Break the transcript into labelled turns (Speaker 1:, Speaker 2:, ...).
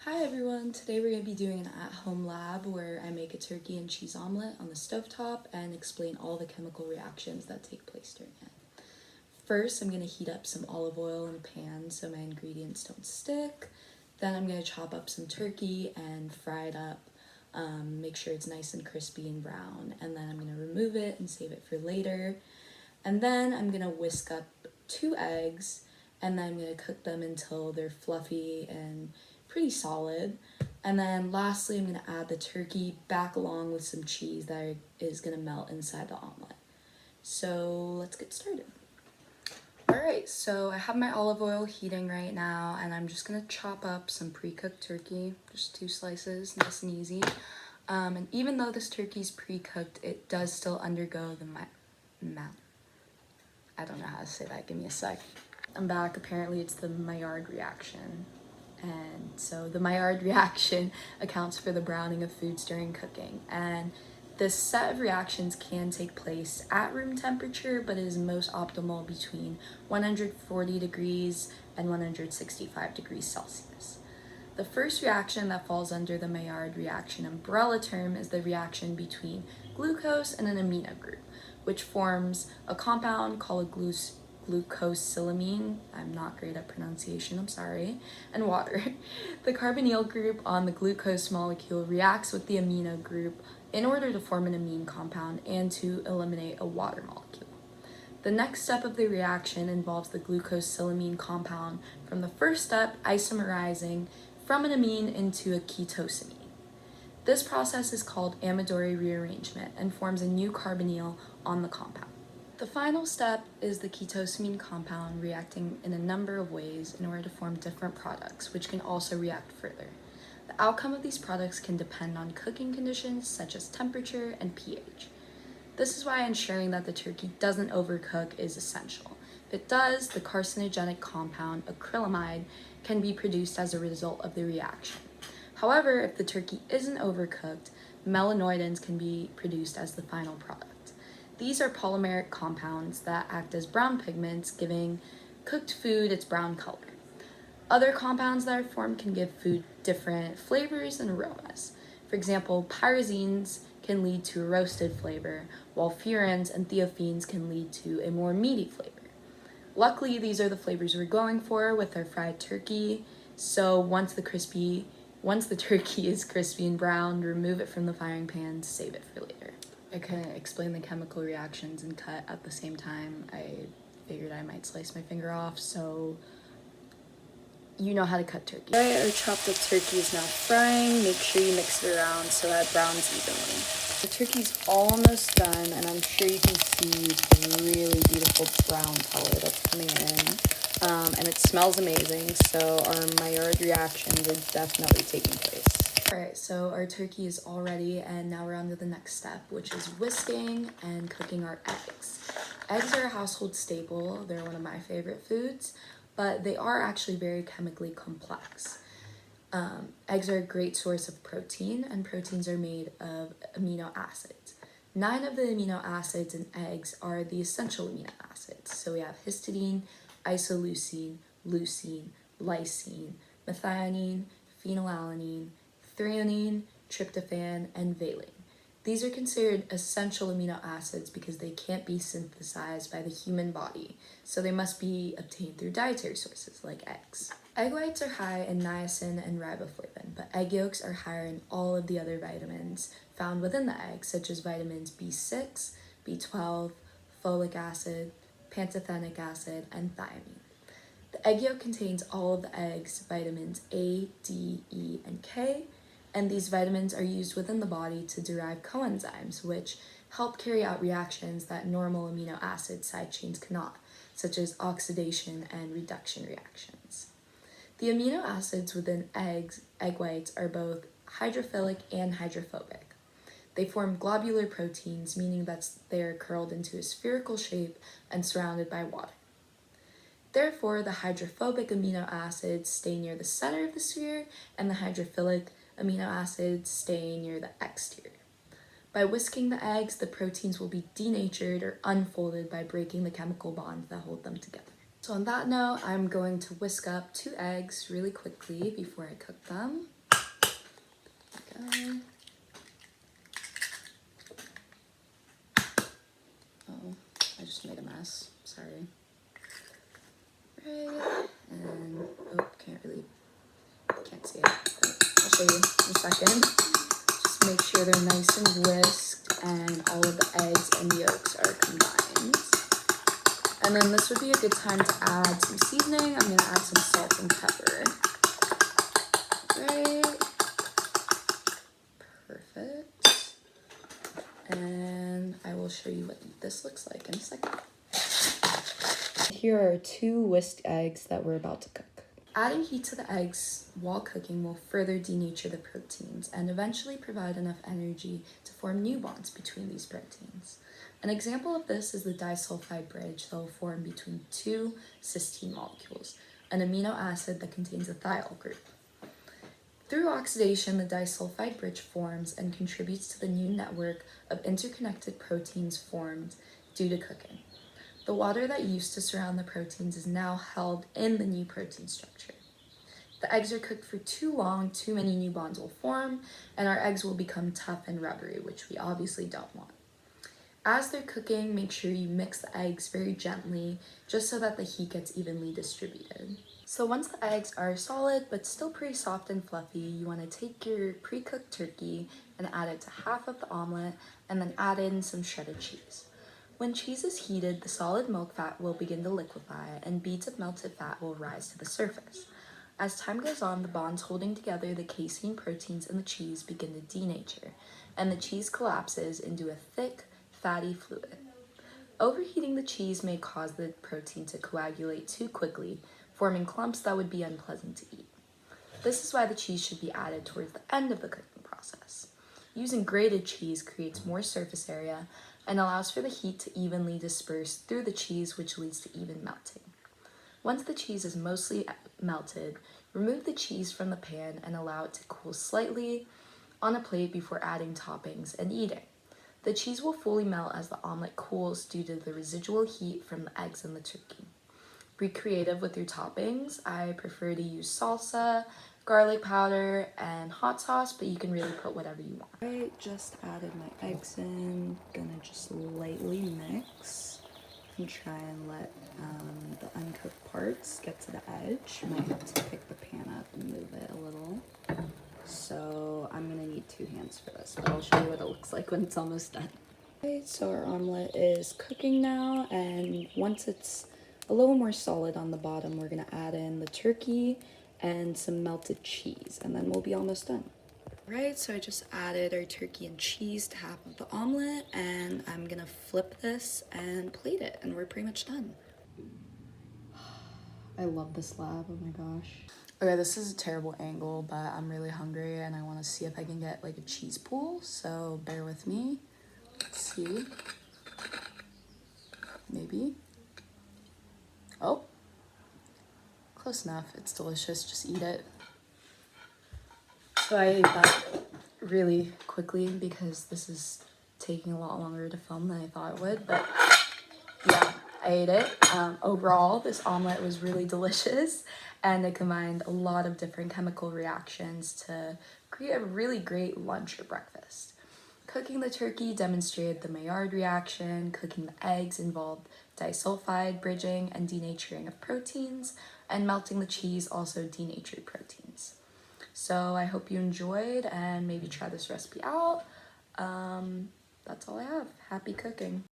Speaker 1: Hi everyone, today we're going to be doing an at-home lab where I make a turkey and cheese omelet on the stovetop and explain all the chemical reactions that take place during it. First, I'm going to heat up some olive oil in a pan so my ingredients don't stick. Then I'm going to chop up some turkey and fry it up, make sure it's nice and crispy and brown, and then I'm going to remove it and save it for later. And then I'm going to whisk up 2 eggs and then I'm going to cook them until they're fluffy and pretty solid. And then lastly, I'm going to add the turkey back along with some cheese that is going to melt inside the omelet. So let's get started. Alright, so I have my olive oil heating right now and I'm just going to chop up some pre-cooked turkey, just 2 slices, nice and easy. And even though this turkey's pre-cooked, it does still undergo the I don't know how to say that, give me a sec. I'm back, apparently it's the Maillard reaction. And so the Maillard reaction accounts for the browning of foods during cooking. And this set of reactions can take place at room temperature, but is most optimal between 140 degrees and 165 degrees Celsius. The first reaction that falls under the Maillard reaction umbrella term is the reaction between glucose and an amino group, which forms a compound called glucosylamine, I'm not great at pronunciation, I'm sorry, and water. The carbonyl group on the glucose molecule reacts with the amino group in order to form an amine compound and to eliminate a water molecule. The next step of the reaction involves the glucosylamine compound from the first step isomerizing from an amine into a ketosamine. This process is called amidori rearrangement and forms a new carbonyl on the compound. The final step is the ketosamine compound reacting in a number of ways in order to form different products, which can also react further. The outcome of these products can depend on cooking conditions such as temperature and pH. This is why ensuring that the turkey doesn't overcook is essential. If it does, the carcinogenic compound acrylamide can be produced as a result of the reaction. However, if the turkey isn't overcooked, melanoidins can be produced as the final product. These are polymeric compounds that act as brown pigments, giving cooked food its brown color. Other compounds that are formed can give food different flavors and aromas. For example, pyrazines can lead to a roasted flavor, while furans and thiophene can lead to a more meaty flavor. Luckily, these are the flavors we're going for with our fried turkey, so once the turkey is crispy and brown, remove it from the firing pan to save it for later. I couldn't explain the chemical reactions and cut at the same time. I figured I might slice my finger off, so you know how to cut turkey. Alright, our chopped up turkey is now frying. Make sure you mix it around so that it browns evenly. The turkey's almost done, and I'm sure you can see the really beautiful brown color that's coming in. And it smells amazing, so our Maillard reactions are definitely taking place. Alright, so our turkey is all ready, and now we're on to the next step, which is whisking and cooking our eggs. Eggs are a household staple. They're one of my favorite foods, but they are actually very chemically complex. Eggs are a great source of protein, and proteins are made of amino acids. 9 of the amino acids in eggs are the essential amino acids. So we have histidine, isoleucine, leucine, lysine, methionine, phenylalanine, threonine, tryptophan, and valine. These are considered essential amino acids because they can't be synthesized by the human body, so they must be obtained through dietary sources like eggs. Egg whites are high in niacin and riboflavin, but egg yolks are higher in all of the other vitamins found within the egg, such as vitamins B6, B12, folic acid, pantothenic acid, and thiamine. The egg yolk contains all of the egg's vitamins A, D, E, and K, and these vitamins are used within the body to derive coenzymes, which help carry out reactions that normal amino acid side chains cannot, such as oxidation and reduction reactions. The amino acids within egg whites are both hydrophilic and hydrophobic. They form globular proteins, meaning that they are curled into a spherical shape and surrounded by water. Therefore, the hydrophobic amino acids stay near the center of the sphere, and the hydrophilic amino acids stay near the exterior. By whisking the eggs, the proteins will be denatured or unfolded by breaking the chemical bonds that hold them together. So on that note, I'm going to whisk up 2 eggs really quickly before I cook them. Okay. Oh, I just made a mess. Sorry. Right. And, oh, can't see it. I'll show you in a second. Just make sure they're nice and whisked and all of the eggs and yolks are combined. And then this would be a good time to add some seasoning. I'm gonna add some salt and pepper. Right. Perfect. And I will show you what this looks like in a second. Here are 2 whisked eggs that we're about to cook. Adding heat to the eggs while cooking will further denature the proteins and eventually provide enough energy to form new bonds between these proteins. An example of this is the disulfide bridge that will form between 2 cysteine molecules, an amino acid that contains a thiol group. Through oxidation, the disulfide bridge forms and contributes to the new network of interconnected proteins formed due to cooking. The water that used to surround the proteins is now held in the new protein structure. If the eggs are cooked for too long, too many new bonds will form, and our eggs will become tough and rubbery, which we obviously don't want. As they're cooking, make sure you mix the eggs very gently, just so that the heat gets evenly distributed. So once the eggs are solid, but still pretty soft and fluffy, you want to take your pre-cooked turkey and add it to half of the omelet, and then add in some shredded cheese. When cheese is heated, the solid milk fat will begin to liquefy and beads of melted fat will rise to the surface. As time goes on, the bonds holding together the casein proteins in the cheese begin to denature, and the cheese collapses into a thick, fatty fluid. Overheating the cheese may cause the protein to coagulate too quickly, forming clumps that would be unpleasant to eat. This is why the cheese should be added towards the end of the cooking process. Using grated cheese creates more surface area and allows for the heat to evenly disperse through the cheese, which leads to even melting. Once the cheese is mostly melted, remove the cheese from the pan and allow it to cool slightly on a plate before adding toppings and eating. The cheese will fully melt as the omelet cools due to the residual heat from the eggs and the turkey. Be creative with your toppings. I prefer to use salsa, garlic powder, and hot sauce, but you can really put whatever you want. I just added my eggs in. Gonna just lightly mix and try and let the uncooked parts get to the edge. Might have to pick the pan up and move it a little. So I'm gonna need 2 hands for this, but I'll show you what it looks like when it's almost done. Okay, so our omelet is cooking now, and once it's a little more solid on the bottom, we're gonna add in the turkey and some melted cheese, and then we'll be almost done. Right, so I just added our turkey and cheese to half of the omelet, and I'm gonna flip this and plate it, and we're pretty much done. I love this lab, oh my gosh. Okay, this is a terrible angle, but I'm really hungry and I want to see if I can get like a cheese pool, so bear with me. Let's see. Maybe. Oh, close enough. It's delicious. Just eat it. So I ate that really quickly because this is taking a lot longer to film than I thought it would, but yeah, I ate it. Overall, this omelet was really delicious, and it combined a lot of different chemical reactions to create a really great lunch or breakfast. Cooking the turkey demonstrated the Maillard reaction. Cooking the eggs involved disulfide bridging and denaturing of proteins, and melting the cheese also denatured proteins. So I hope you enjoyed and maybe try this recipe out. That's all I have. Happy cooking.